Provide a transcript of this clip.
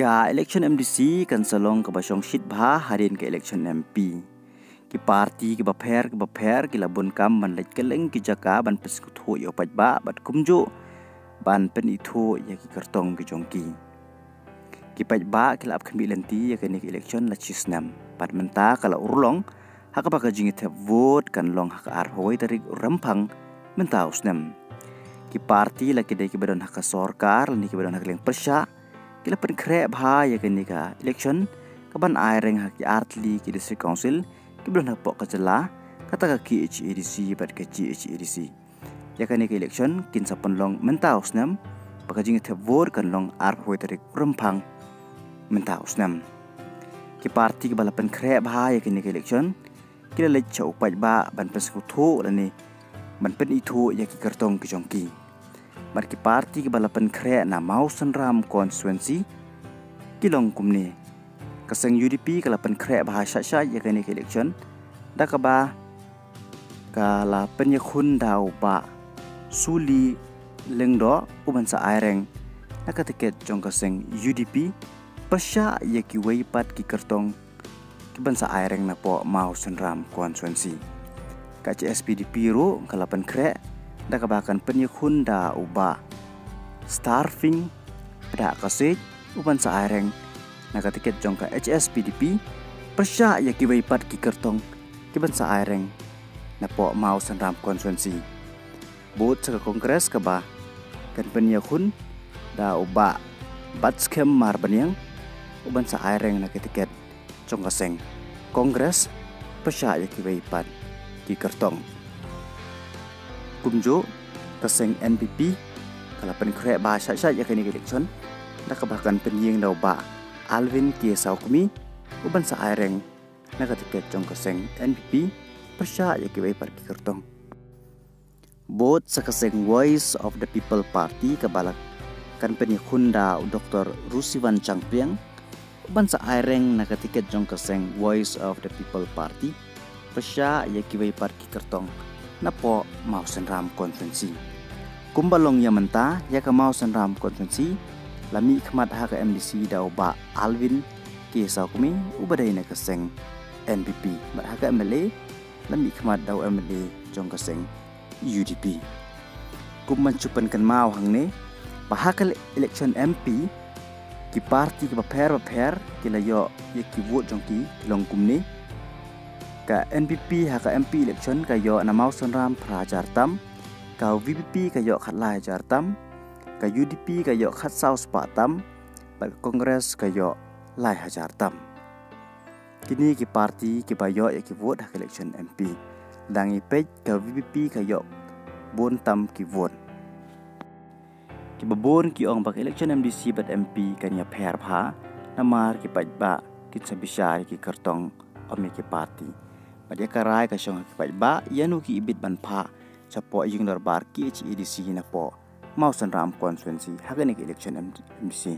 Ka election MDC kan salong ke basong shit bha harin ke election MP. Ki parti ki bapher ki labun kam ban lek keleng ki jaka ban peskut ho yo pajba bat kumjo ban pen itu ya ki kartong ki jongki. Ki pajba ki lap kami lenti ya ke election la chisnam. Pat menta kala urlong haka baka jingit vote kan long haka arhoi tarik rampang menta usnam. Ki parti la ki dai ki badon haka sorkar ni ki badon haka leng persya kila pen krep ha ya kini ka election kaban aireng haki artli ki district council ki belum napok kejela kata ka KHEDC bat ke GHEDC ya kini ka election kin sapen long mentaus nam pakajing tebor kan long arhoi tarik rempang mentaus nam ki parti ki balapen krep ha ya kini ka election kila lech chau pajba ban persekutu lani ban pen itu ya ki kartong ki jongki Marki parti ke balapan kre na mau senram konstituensi kilong kumni kaseng UDP kalapan kre bahasa sya ya kini ke election da kaba kala penyekun dau ba suli lengdo uban sa aireng na katiket jong kaseng UDP persya ya ki weipat ki kertong ki ban sa aireng na po mau senram konstituensi ka CSPDP ro kalapan kre da kabakan penyekun da uba starving da kasih uban sa aireng na katiket jong ka HSPDP persya ya ki weipat ki kertong ki ban sa aireng na po mau senram konstituensi bot sa kongres kaba kan penyekun da uba batskem mar banyang uban sa aireng na katiket jong kaseng kongres persya ya ki weipat ki kertong kumjo kaseng NPP kalapan krep bahasa sya ya kini election da kabakan penying dau ba Alvin ki saukmi uban sa aireng na katiket jong kaseng NPP persya ya ki weipat ki kertong bot sa kaseng Voice of the People Party kabalak kan penyekun da Dr. Rusiwan Changpiang uban sa aireng na katiket jong kaseng Voice of the People Party persya ya ki weipat ki kertong na po mau senram konferensi. Kumbalong ya menta ya ka mau senram konferensi lami khmat ha ka MDC da ba Alvin ki saukmi ubadai na kaseng NPP bat ha ka MLA lami khmat da MLA jong kaseng UDP. Kumman chupan kan mau hang ne bahakal election MP ki parti ki bapher ki layo ya ki vote jong ki long kumni ka NPP haka MP election kayo na mau senram prajar tam ka VPP kayo khatlai jar tam ka UDP kayo khat saus pa tam ba kongres kayo lai hajar tam kini ki parti ki bayo ya ki vote haka election MP dangi pej ka VPP kayo bon tam ki vote ki babon ki ong bak election MDC bat MP kanya pher pha namar ki pajba ki sabisar ki kartong ome ki parti Pada karai ka syong kipat ba yanu ki ibit ban pa capo yung darbar ki HEDC na po mau senram konstituensi haga ni election MDC